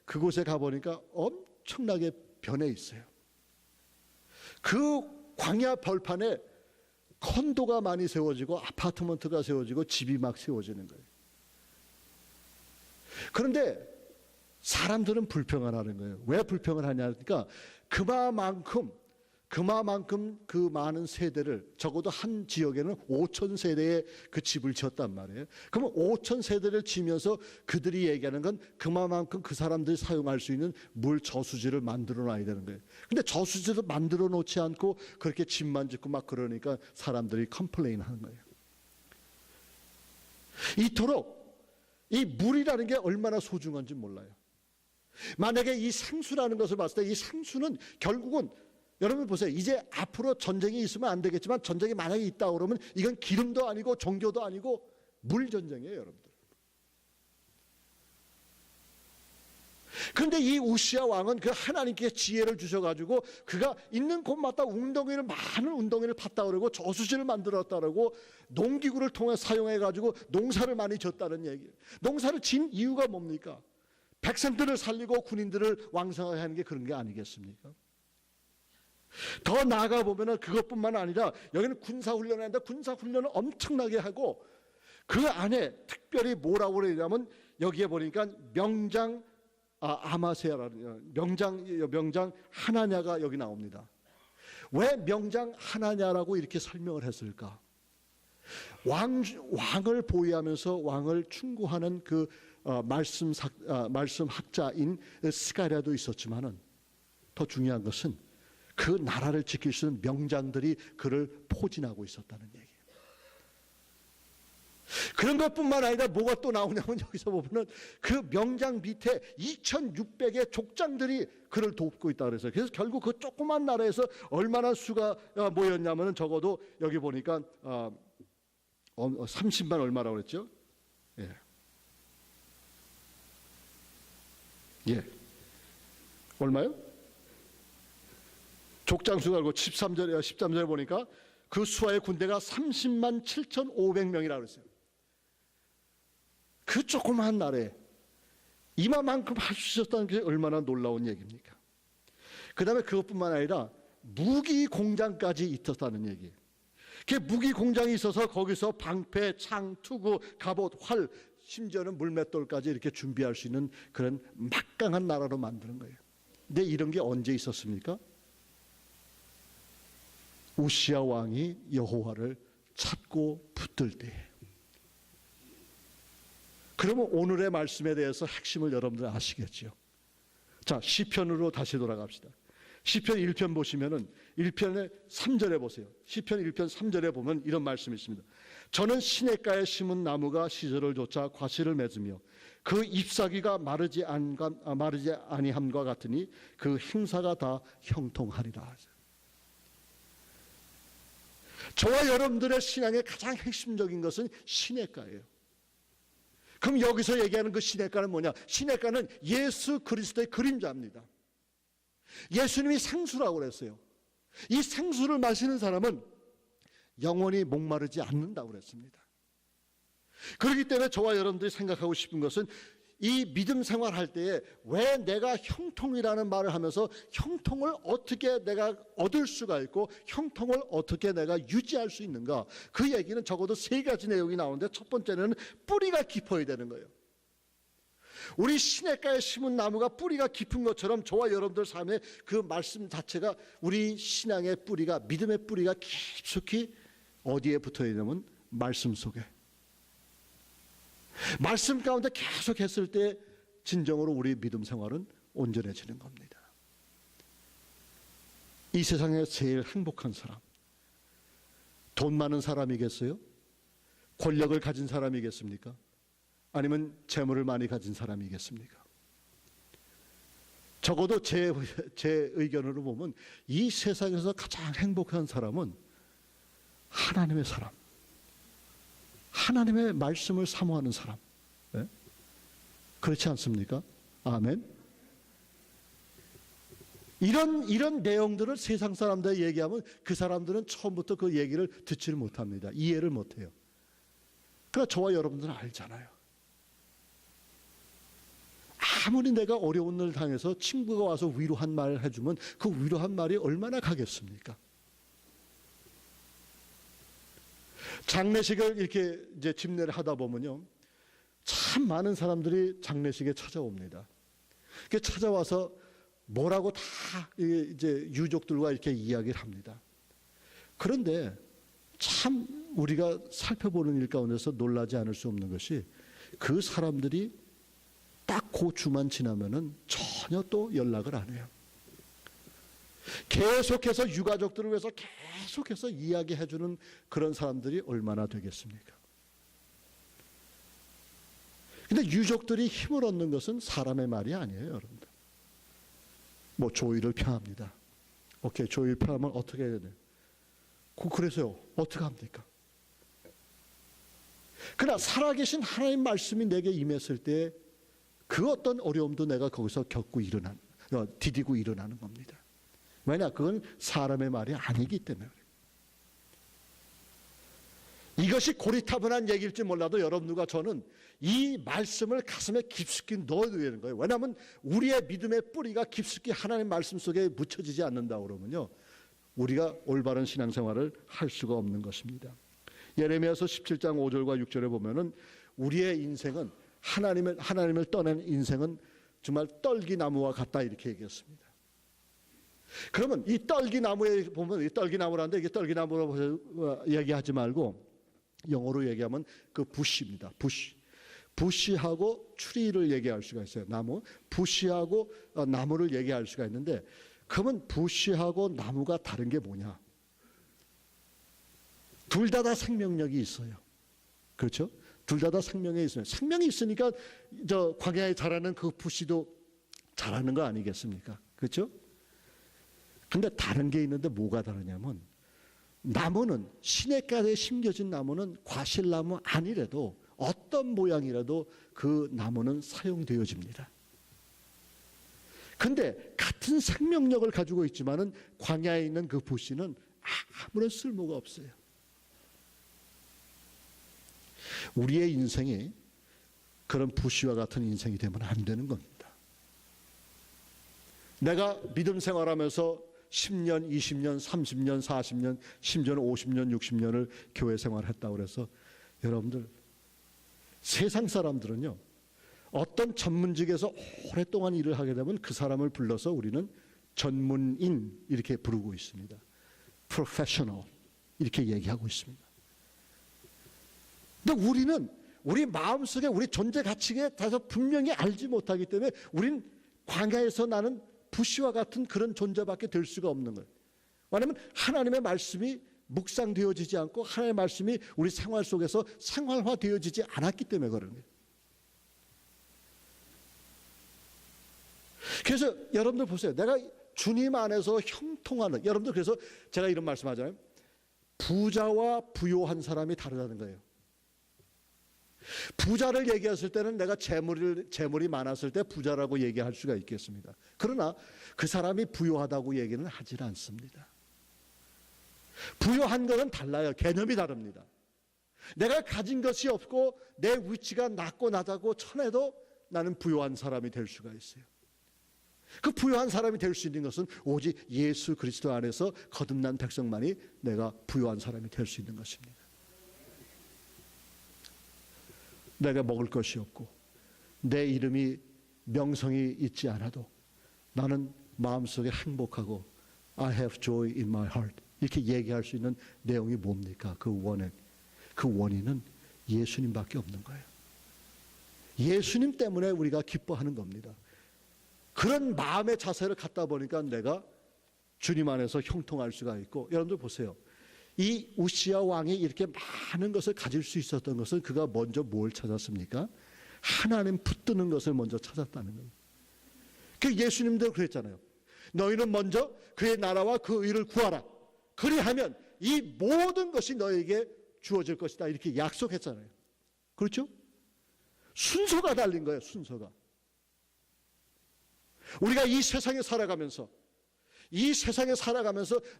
그곳에 가보니까 엄청나게 변해 있어요. 그 광야 벌판에 콘도가 많이 세워지고 아파트먼트가 세워지고 집이 막 세워지는 거예요. 그런데 사람들은 불평을 하는 거예요. 왜 불평을 하냐니까 그만큼 그 많은 세대를 적어도 한 지역에는 5천 세대의 그 집을 지었단 말이에요. 그러면 5천 세대를 지면서 그들이 얘기하는 건 그만큼 그 사람들이 사용할 수 있는 물 저수지를 만들어 놔야 되는 거예요. 근데 저수지를 만들어 놓지 않고 그렇게 집만 짓고 막 그러니까 사람들이 컴플레인 하는 거예요. 이토록 이 물이라는 게 얼마나 소중한지 몰라요. 만약에 이 생수라는 것을 봤을 때 이 생수는 결국은 여러분 보세요. 이제 앞으로 전쟁이 있으면 안 되겠지만 전쟁이 만약에 있다 그러면 이건 기름도 아니고 종교도 아니고 물 전쟁이에요, 여러분들. 그런데 이 우시야 왕은 그 하나님께 지혜를 주셔가지고 그가 있는 곳마다 많은 웅덩이를 팠다 그러고 저수지를 만들었다 그러고 농기구를 통해 사용해가지고 농사를 많이 졌다는 얘기예요. 농사를 진 이유가 뭡니까? 백성들을 살리고 군인들을 왕성하게 하는 게 그런 게 아니겠습니까? 더 나아가 보면은 그것뿐만 아니라 여기는 군사훈련을 하는데 군사훈련을 엄청나게 하고 그 안에 특별히 뭐라고 그러냐면 여기에 보니까 명장 아마세아라는 명장 하나냐가 여기 나옵니다. 왜 명장 하나냐라고 이렇게 설명을 했을까? 왕을 보위하면서 왕을 충고하는 그 말씀 학자인 스가랴도 있었지만은 더 중요한 것은 그 나라를 지킬 수 있는 명장들이 그를 포진하고 있었다는 얘기예요. 그런 것뿐만 아니라 뭐가 또 나오냐면 여기서 보면은 그 명장 밑에 2600의 족장들이 그를 돕고 있다 그래서 결국 그 조그만 나라에서 얼마나 수가 모였냐면은 적어도 여기 보니까 30만 얼마라고 그랬죠? 예. 얼마요? 족장 수가 알고 13절에 보니까 그 수하의 군대가 30만 7,500명이라고 그랬어요. 그 조그마한 나라에 이만큼 할 수 있었다는 게 얼마나 놀라운 얘기입니까? 그 다음에 그것뿐만 아니라 무기 공장까지 있었다는 얘기예요. 그 무기 공장이 있어서 거기서 방패, 창, 투구, 갑옷, 활, 심지어는 물맷돌까지 이렇게 준비할 수 있는 그런 막강한 나라로 만드는 거예요. 근데 이런 게 언제 있었습니까? 우시야 왕이 여호와를 찾고 붙들 때에. 그러면 오늘의 말씀에 대해서 핵심을 여러분들 아시겠죠? 자, 시편으로 다시 돌아갑시다. 시편 1편 보시면은 1편의 3절에 보세요. 시편 1편 3절에 보면 이런 말씀이 있습니다. 저는 시냇가에 심은 나무가 시절을 쫓아 과실을 맺으며 그 잎사귀가 마르지 아니함과 같으니 그 행사가 다 형통하리라. 저와 여러분들의 신앙의 가장 핵심적인 것은 시냇가예요. 그럼 여기서 얘기하는 그 시냇가는 뭐냐? 시냇가는 예수 그리스도의 그림자입니다. 예수님이 생수라고 그랬어요. 이 생수를 마시는 사람은 영원히 목마르지 않는다고 그랬습니다. 그렇기 때문에 저와 여러분들이 생각하고 싶은 것은 이 믿음 생활할 때에 왜 내가 형통이라는 말을 하면서 형통을 어떻게 내가 얻을 수가 있고 형통을 어떻게 내가 유지할 수 있는가? 그 얘기는 적어도 3가지 내용이 나오는데 첫 번째는 뿌리가 깊어야 되는 거예요. 우리 시냇가에 심은 나무가 뿌리가 깊은 것처럼 저와 여러분들 삶의 그 말씀 자체가 우리 신앙의 뿌리가 믿음의 뿌리가 깊숙이 어디에 붙어 있냐면 말씀 속에. 말씀 가운데 계속 했을 때 진정으로 우리 믿음 생활은 온전해지는 겁니다. 이 세상에 제일 행복한 사람, 돈 많은 사람이겠어요? 권력을 가진 사람이겠습니까? 아니면 재물을 많이 가진 사람이겠습니까? 적어도 제 의견으로 보면 이 세상에서 가장 행복한 사람은 하나님의 사람, 하나님의 말씀을 사모하는 사람. 네? 그렇지 않습니까? 아멘. 이런 내용들을 세상 사람들 얘기하면 그 사람들은 처음부터 그 얘기를 듣지를 못합니다. 이해를 못해요. 그러나 저와 여러분들은 알잖아요. 아무리 내가 어려운 일 당해서 친구가 와서 위로한 말을 해주면 그 위로한 말이 얼마나 가겠습니까? 장례식을 이렇게 이제 집례를 하다 보면요, 참 많은 사람들이 장례식에 찾아옵니다. 그 찾아와서 뭐라고 다 이제 유족들과 이렇게 이야기를 합니다. 그런데 참 우리가 살펴보는 일 가운데서 놀라지 않을 수 없는 것이 그 사람들이 딱 그 주만 지나면은 전혀 또 연락을 안 해요. 계속해서 유가족들을 위해서 계속해서 이야기해주는 그런 사람들이 얼마나 되겠습니까? 근데 유족들이 힘을 얻는 것은 사람의 말이 아니에요, 여러분들. 뭐 조의를 표합니다. 오케이, 조의를 표하면 어떻게 해야 돼요? 그래서요, 어떻게 합니까? 그러나 살아계신 하나님 말씀이 내게 임했을 때 그 어떤 어려움도 내가 거기서 디디고 일어나는 겁니다. 왜냐? 그건 사람의 말이 아니기 때문에 그래요. 이것이 고리타분한 얘기일지 몰라도 여러분들과 저는 이 말씀을 가슴에 깊숙이 넣어야 되는 거예요. 왜냐하면 우리의 믿음의 뿌리가 깊숙이 하나님 말씀 속에 묻혀지지 않는다 그러면요, 우리가 올바른 신앙생활을 할 수가 없는 것입니다. 예레미야서 17장 5절과 6절에 보면은 우리의 인생은 하나님을 떠난 인생은 정말 떨기나무와 같다 이렇게 얘기했습니다. 그러면 이 떨기나무에 보면 이 떨기나무라는데 이게 떨기나무라고 얘기하지 말고 영어로 얘기하면 그 부시입니다. 부시하고 추리를 얘기할 수가 있어요. 나무 부시하고 나무를 얘기할 수가 있는데 그러면 부시하고 나무가 다른 게 뭐냐? 둘 다 생명력이 있어요. 그렇죠? 둘 다 생명이 있어요. 생명이 있으니까 저 광야에 자라는 그 부시도 자라는 거 아니겠습니까? 그렇죠? 근데 다른 게 있는데 뭐가 다르냐면, 나무는, 시냇가에 심겨진 나무는 과실나무 아니라도 어떤 모양이라도 그 나무는 사용되어집니다. 근데 같은 생명력을 가지고 있지만은 광야에 있는 그 부시는 아무런 쓸모가 없어요. 우리의 인생이 그런 부시와 같은 인생이 되면 안 되는 겁니다. 내가 믿음 생활하면서 10년, 20년, 30년, 40년, 심지어는 50년, 60년을 교회 생활했다고 그래서 여러분들, 세상 사람들은요, 어떤 전문직에서 오랫동안 일을 하게 되면 그 사람을 불러서 우리는 전문인 이렇게 부르고 있습니다. 프로페셔널 이렇게 얘기하고 있습니다. 근데 우리는 우리 마음속에 우리 존재 가치에 대해서 분명히 알지 못하기 때문에 우리는 광야에서 나는 부시와 같은 그런 존재밖에 될 수가 없는 거예요. 왜냐하면 하나님의 말씀이 묵상되어지지 않고 하나님의 말씀이 우리 생활 속에서 생활화되어지지 않았기 때문에 그런 거예요. 그래서 여러분들 보세요. 내가 주님 안에서 형통하는, 여러분들 그래서 제가 이런 말씀하잖아요. 부자와 부요한 사람이 다르다는 거예요. 부자를 얘기했을 때는 내가 재물이 많았을 때 부자라고 얘기할 수가 있겠습니다. 그러나 그 사람이 부요하다고 얘기는 하질 않습니다. 부요한 것은 달라요. 개념이 다릅니다. 내가 가진 것이 없고 내 위치가 낮고 낮다고 쳐내도 나는 부요한 사람이 될 수가 있어요. 그 부요한 사람이 될 수 있는 것은 오직 예수 그리스도 안에서 거듭난 백성만이 내가 부요한 사람이 될 수 있는 것입니다. 내가 먹을 것이 없고 내 이름이 명성이 있지 않아도 나는 마음속에 행복하고 I have joy in my heart 이렇게 얘기할 수 있는 내용이 뭡니까? 그 원인은 예수님밖에 없는 거예요. 예수님 때문에 우리가 기뻐하는 겁니다. 그런 마음의 자세를 갖다 보니까 내가 주님 안에서 형통할 수가 있고, 여러분들 보세요. 이 우시야 왕이 이렇게 많은 것을 가질 수 있었던 것은 그가 먼저 뭘 찾았습니까? 하나님 붙드는 것을 먼저 찾았다는 거예요. 그 예수님도 그랬잖아요. 너희는 먼저 그의 나라와 그 의를 구하라. 그리하면 이 모든 것이 너에게 주어질 것이다. 이렇게 약속했잖아요. 그렇죠? 순서가 달린 거예요. 순서가. 우리가 이 세상에 살아가면서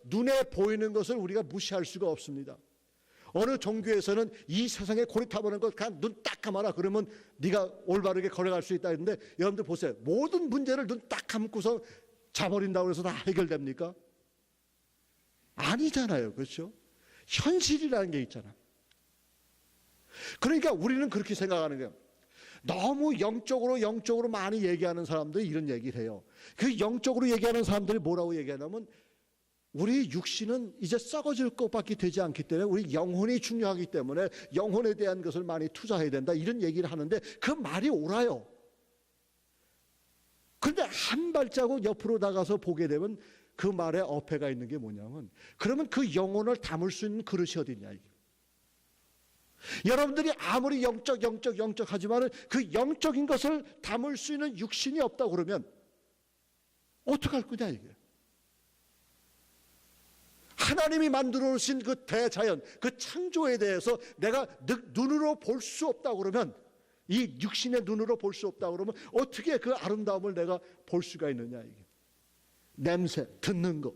눈에 보이는 것을 우리가 무시할 수가 없습니다. 어느 종교에서는 이 세상에 고리타보는 것 그냥 눈 딱 감아라 그러면 네가 올바르게 걸어갈 수 있다 했는데, 여러분들 보세요. 모든 문제를 눈 딱 감고서 자버린다고 해서 다 해결됩니까? 아니잖아요. 그렇죠? 현실이라는 게 있잖아. 그러니까 우리는 그렇게 생각하는 거예요. 너무 영적으로 많이 얘기하는 사람들이 이런 얘기를 해요. 그 영적으로 얘기하는 사람들이 뭐라고 얘기하냐면, 우리 육신은 이제 썩어질 것밖에 되지 않기 때문에 우리 영혼이 중요하기 때문에 영혼에 대한 것을 많이 투자해야 된다, 이런 얘기를 하는데 그 말이 옳아요. 그런데 한 발자국 옆으로 나가서 보게 되면 그 말에 어폐가 있는 게 뭐냐면, 그러면 그 영혼을 담을 수 있는 그릇이 어딨냐 이게. 여러분들이 아무리 영적 하지만 그 영적인 것을 담을 수 있는 육신이 없다고 그러면 어떡할 거냐 이게. 하나님이 만들어 놓으신 그 대자연, 그 창조에 대해서 내가 눈으로 볼 수 없다고 그러면, 이 육신의 눈으로 볼 수 없다고 그러면 어떻게 그 아름다움을 내가 볼 수가 있느냐 이게. 냄새, 듣는 것,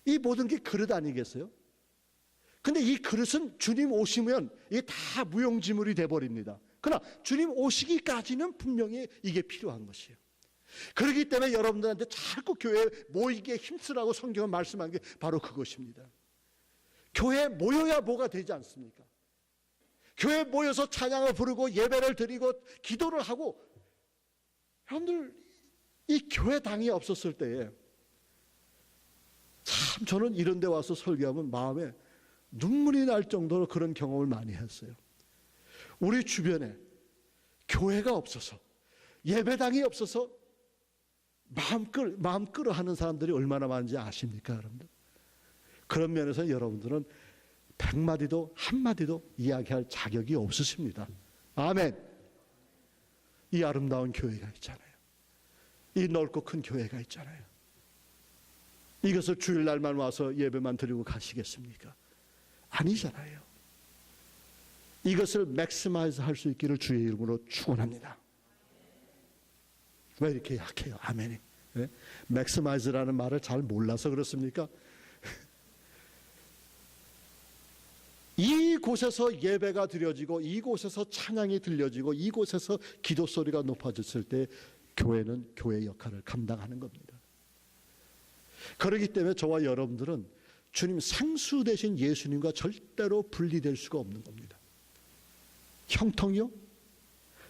이 모든 게 그릇 아니겠어요? 근데 이 그릇은 주님 오시면 이게 다 무용지물이 돼버립니다. 그러나 주님 오시기까지는 분명히 이게 필요한 것이에요. 그렇기 때문에 여러분들한테 자꾸 교회에 모이기에 힘쓰라고 성경은 말씀한 게 바로 그것입니다. 교회에 모여야 뭐가 되지 않습니까? 교회에 모여서 찬양을 부르고 예배를 드리고 기도를 하고, 여러분들 이 교회당이 없었을 때에 참 저는 이런 데 와서 설교하면 마음에 눈물이 날 정도로 그런 경험을 많이 했어요. 우리 주변에 교회가 없어서, 예배당이 없어서 마음 끌어 하는 사람들이 얼마나 많은지 아십니까, 여러분들? 그런 면에서 여러분들은 100마디도 한마디도 이야기할 자격이 없으십니다. 아멘. 이 아름다운 교회가 있잖아요. 이 넓고 큰 교회가 있잖아요. 이것을 주일날만 와서 예배만 드리고 가시겠습니까? 아니잖아요. 이것을 맥시마이즈 할 수 있기를 주의 이름으로 축원합니다. 왜 이렇게 약해요? 아멘이. 네? 맥시마이즈라는 말을 잘 몰라서 그렇습니까? 이곳에서 예배가 드려지고 이곳에서 찬양이 들려지고 이곳에서 기도 소리가 높아졌을 때 교회는 교회의 역할을 감당하는 겁니다. 그렇기 때문에 저와 여러분들은 주님 생수 되신 예수님과 절대로 분리될 수가 없는 겁니다. 형통이요?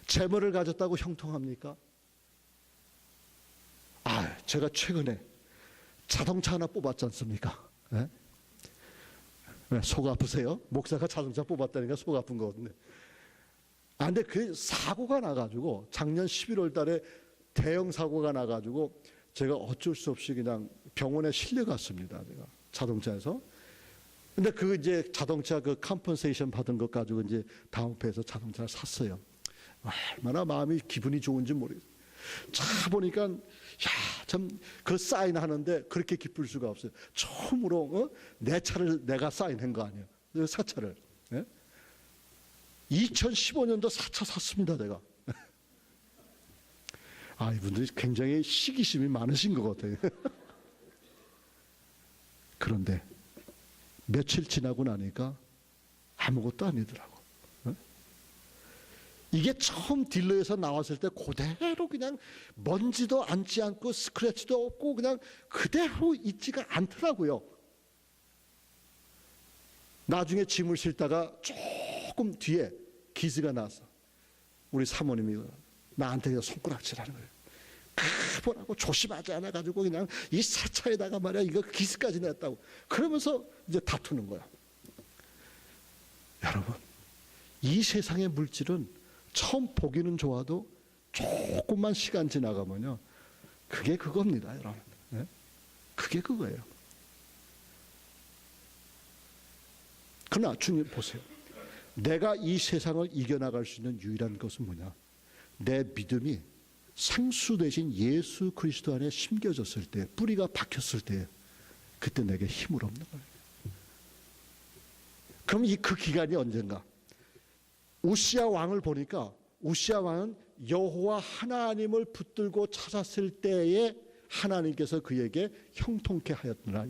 재물을 가졌다고 형통합니까? 제가 최근에 자동차 하나 뽑았지 않습니까? 네? 속 아프세요? 목사가 자동차 뽑았다니까 속 아픈 거거든요. 근데 그 사고가 나가지고 작년 11월 달에 대형 사고가 나가지고 제가 어쩔 수 없이 그냥 병원에 실려갔습니다. 제가 자동차에서. 근데 그 이제 자동차 그 컴pen세이션 받은 것 가지고 이제 다음 회에서 자동차를 샀어요. 얼마나 마음이 기분이 좋은지 모르겠어요. 차 보니까 참 그 사인하는데 그렇게 기쁠 수가 없어요. 처음으로 내 차를 내가 사인한 거 아니에요. 사차를. 2015년도 사차 샀습니다. 제가. 이분들이 굉장히 시기심이 많으신 것 같아요. 그런데 며칠 지나고 나니까 아무것도 아니더라고. 이게 처음 딜러에서 나왔을 때 그대로 그냥 먼지도 앉지 않고 스크래치도 없고 그냥 그대로 있지가 않더라고요. 나중에 짐을 싣다가 조금 뒤에 기스가 나서 우리 사모님이 나한테 손가락질하는 거예요. 보라고 조심하지 않아가지고 그냥 이 사차에다가 말이야 이거 기스까지 냈다고 그러면서 이제 다투는 거야. 여러분, 이 세상의 물질은 처음 보기는 좋아도 조금만 시간 지나가면요 그게 그겁니다, 여러분. 네? 그게 그거예요. 그러나 주님 보세요. 내가 이 세상을 이겨나갈 수 있는 유일한 것은 뭐냐? 내 믿음이 생수 대신 예수 그리스도 안에 심겨졌을 때, 뿌리가 박혔을 때, 그때 내게 힘을 얻는 거예요. 그럼 그 기간이 언젠가? 우시야 왕을 보니까 우시야 왕은 여호와 하나님을 붙들고 찾았을 때에 하나님께서 그에게 형통케 하였더라.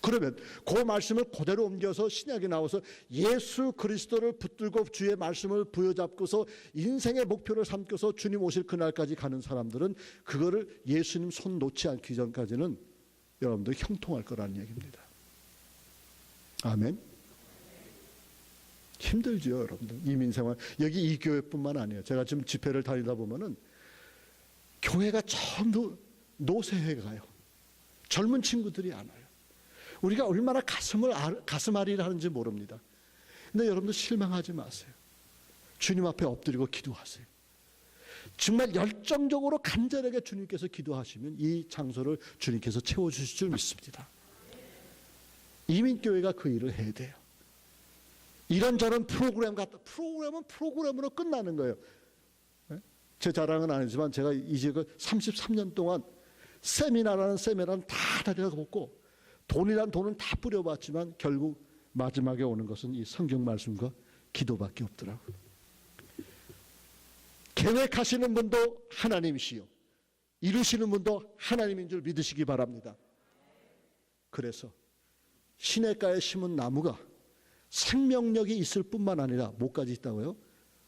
그러면 그 말씀을 그대로 옮겨서 신약에 나와서 예수 그리스도를 붙들고 주의 말씀을 부여잡고서 인생의 목표를 삼고서 주님 오실 그날까지 가는 사람들은 그거를 예수님 손 놓지 않기 전까지는 여러분들 형통할 거라는 얘기입니다. 아멘. 힘들죠, 여러분들. 이민생활. 여기 이 교회뿐만 아니에요. 제가 지금 집회를 다니다 보면은 교회가 전부 노쇠해 가요. 젊은 친구들이 안 와요. 우리가 얼마나 가슴 앓이를 하는지 모릅니다. 근데 여러분들 실망하지 마세요. 주님 앞에 엎드리고 기도하세요. 정말 열정적으로 간절하게 주님께서 기도하시면 이 장소를 주님께서 채워주실 줄 믿습니다. 이민교회가 그 일을 해야 돼요. 이런저런 프로그램은 프로그램으로 끝나는 거예요. 제 자랑은 아니지만 제가 이제 33년 동안 세미나라는 세미나는 다 다녀보고 돈이란 돈은 다 뿌려봤지만 결국 마지막에 오는 것은 이 성경 말씀과 기도밖에 없더라고요. 계획하시는 분도 하나님이시요 이루시는 분도 하나님인 줄 믿으시기 바랍니다. 그래서 시냇가에 심은 나무가 생명력이 있을 뿐만 아니라 뭐까지 있다고요?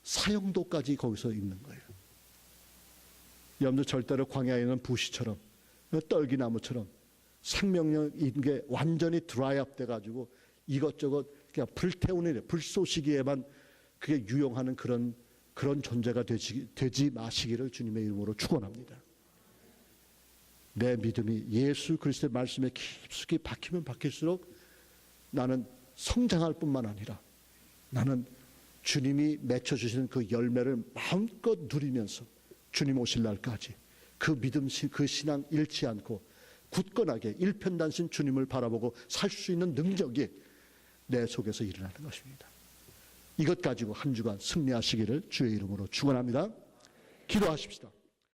사형도까지 거기서 있는 거예요. 여러분들 절대로 광야에 있는 부시처럼 떨기나무처럼 생명력인 게 완전히 드라이업 돼가지고 이것저것 그냥 불태우는 불쏘시기에만 그게 유용하는 그런 존재가 되지 마시기를 주님의 이름으로 축원합니다. 내 믿음이 예수 그리스도의 말씀에 깊숙이 박히면 박힐수록 나는 성장할 뿐만 아니라 나는 주님이 맺혀주시는 그 열매를 마음껏 누리면서 주님 오실 날까지 그 믿음, 그 신앙 잃지 않고 굳건하게 일편단심 주님을 바라보고 살 수 있는 능력이 내 속에서 일어나는 것입니다. 이것 가지고 한 주간 승리하시기를 주의 이름으로 축원합니다. 기도하십시다.